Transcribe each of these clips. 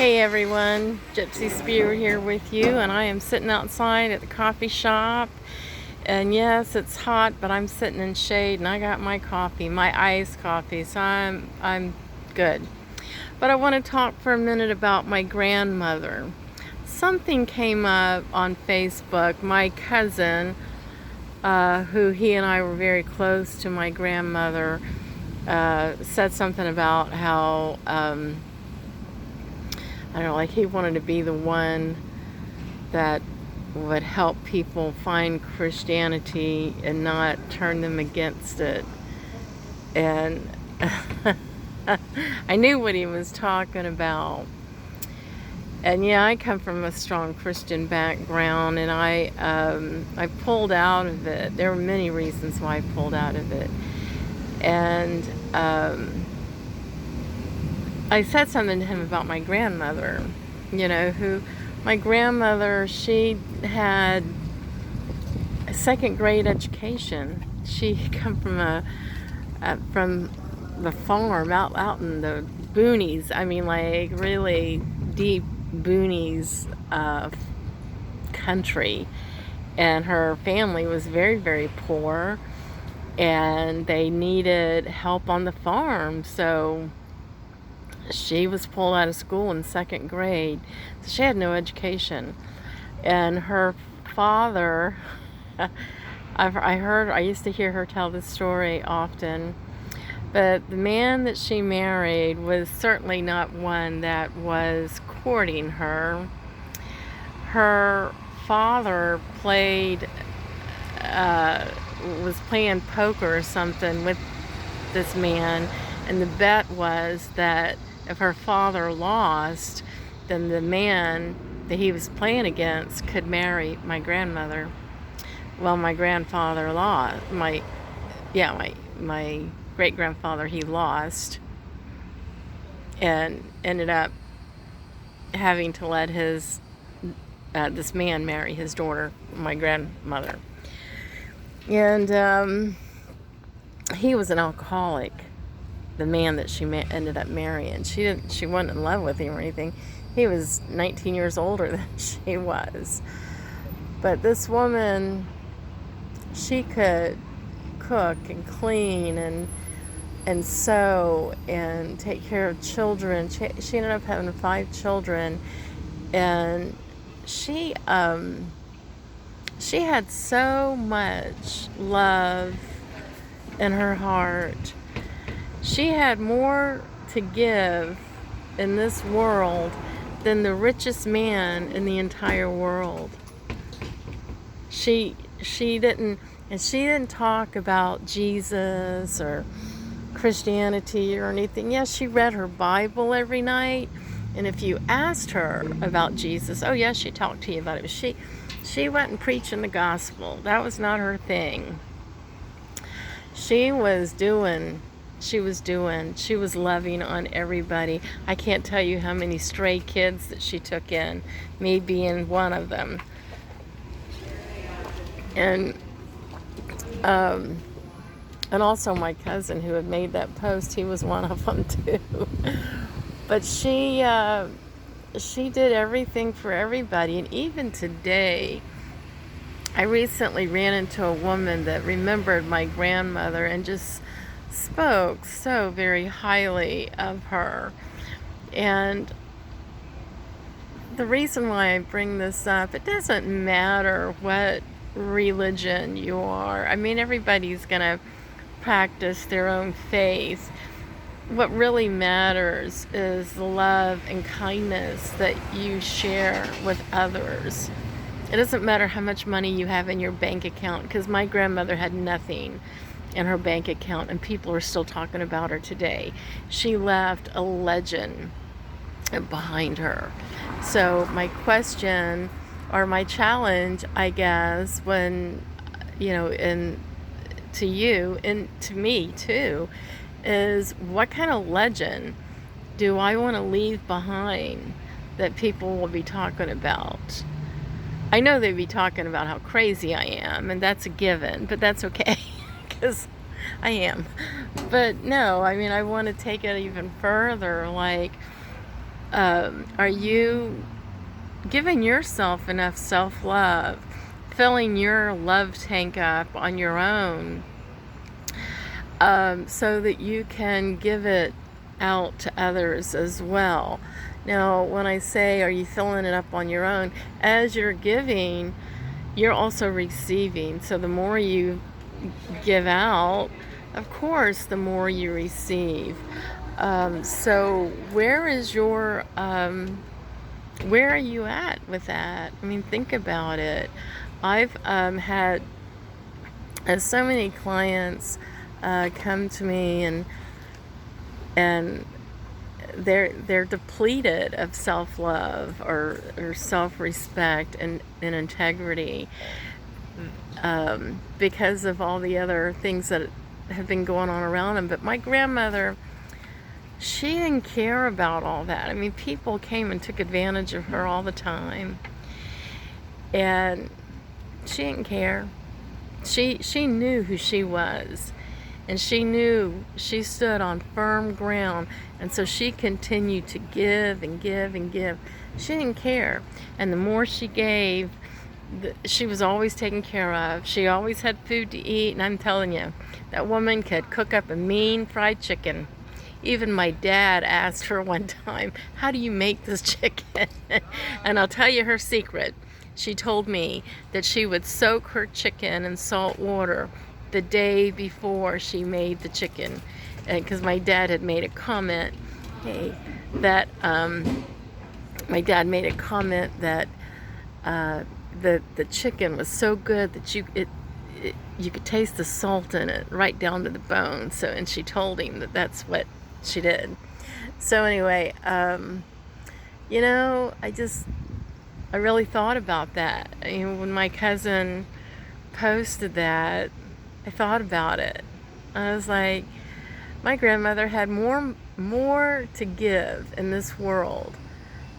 Hey everyone, Gypsy Spirit here with you, and I am sitting outside at the coffee shop. And yes, it's hot, but I'm sitting in shade, and I got my coffee, my iced coffee, so I'm good. But I want to talk for a minute about my grandmother. Something came up on Facebook. My cousin, who he and I were very close to my grandmother, said something about how I don't know, like he wanted to be the one that would help people find Christianity and not turn them against it. And I knew what he was talking about. And yeah, I come from a strong Christian background, and I pulled out of it. There were many reasons why I pulled out of it. And I said something to him about my grandmother, my grandmother, she had a second grade education. She come from the farm out in the boonies. I mean, like really deep boonies of country. And her family was very, very poor, and they needed help on the farm. So she was pulled out of school in second grade. So she had no education. And her father, I used to hear her tell this story often, but the man that she married was certainly not one that was courting her. Her father was playing poker or something with this man, and the bet was that if her father lost, then the man that he was playing against could marry my grandmother. Well, my grandfather lost. My great grandfather, he lost, and ended up having to let this man marry his daughter, my grandmother. And he was an alcoholic. The man that she ended up marrying, she wasn't in love with him or anything. He was 19 years older than she was. But this woman, she could cook and clean and sew and take care of children. She ended up having 5 children, and she had so much love in her heart. She had more to give in this world than the richest man in the entire world. She didn't talk about Jesus or Christianity or anything. Yes, she read her Bible every night, and if you asked her about Jesus, oh yes, she talked to you about it. But she wasn't preaching the gospel. That was not her thing. She was loving on everybody. I can't tell you how many stray kids that she took in, me being one of them. And also my cousin who had made that post, he was one of them too. But she did everything for everybody. And even today, I recently ran into a woman that remembered my grandmother and just spoke so very highly of her. And the reason why I bring this up, it doesn't matter what religion you are. I mean, everybody's going to practice their own faith. What really matters is the love and kindness that you share with others. It doesn't matter how much money you have in your bank account, because my grandmother had nothing in her bank account, and people are still talking about her today. She left a legend behind her. So my question, or my challenge, I guess, when, to you and to me too, is what kind of legend do I want to leave behind that people will be talking about? I know they'd be talking about how crazy I am, and that's a given, but that's okay, because I am. But no, I mean, I want to take it even further. Like, Are you giving yourself enough self-love, filling your love tank up on your own, so that you can give it out to others as well? Now, when I say, are you filling it up on your own, as you're giving, you're also receiving. So the more you give out, of course, the more you receive. So where is your, where are you at with that? I mean, think about it. I've had so many clients come to me, and they're depleted of self-love or self-respect and integrity, because of all the other things that have been going on around them. But my grandmother, she didn't care about all that. I mean, people came and took advantage of her all the time, and she didn't care. She knew who she was, and she knew she stood on firm ground, and so she continued to give and give and give. She didn't care, and the more she gave, she was always taken care of. She always had food to eat, and I'm telling you, that woman could cook up a mean fried chicken. Even my dad asked her one time, how do you make this chicken? And I'll tell you her secret. She told me that she would soak her chicken in salt water the day before she made the chicken. And because my dad had made a comment, that my dad made a comment that the chicken was so good that you could taste the salt in it right down to the bone. So, and she told him that that's what she did. So anyway, you know, I really thought about that. I mean, when my cousin posted that, I thought about it. I was like, my grandmother had more to give in this world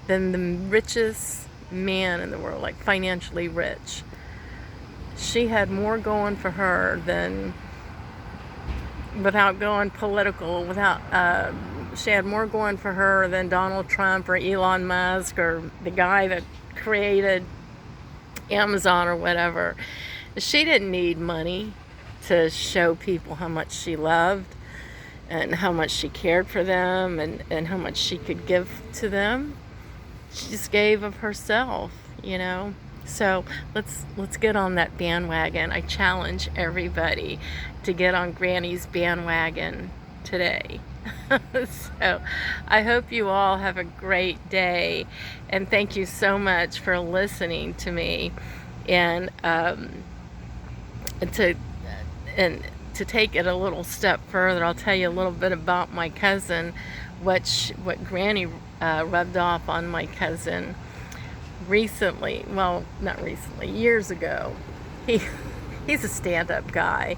than the richest man in the world, like financially rich. She had more going for her than, without going political, she had more going for her than Donald Trump or Elon Musk or the guy that created Amazon or whatever. She didn't need money to show people how much she loved and how much she cared for them and how much she could give to them. She just gave of herself, you know. So let's get on that bandwagon. I challenge everybody to get on Granny's bandwagon today. So I hope you all have a great day, and thank you so much for listening to me. And to take it a little step further, I'll tell you a little bit about my cousin, what Granny rubbed off on my cousin recently. Well, not recently, years ago. He's a stand-up guy.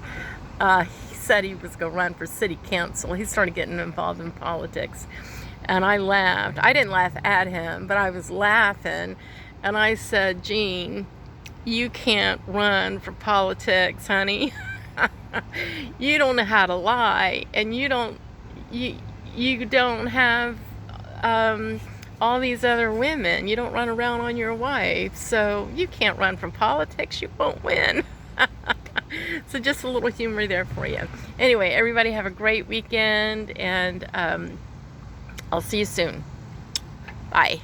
He said he was going to run for city council. He started getting involved in politics, and I laughed. I didn't laugh at him, but I was laughing, and I said, Gene, you can't run for politics, honey. You don't know how to lie, and you don't have all these other women. You don't run around on your wife, so you can't run from politics. You won't win. So just a little humor there for you. Anyway, everybody have a great weekend, and I'll see you soon. Bye.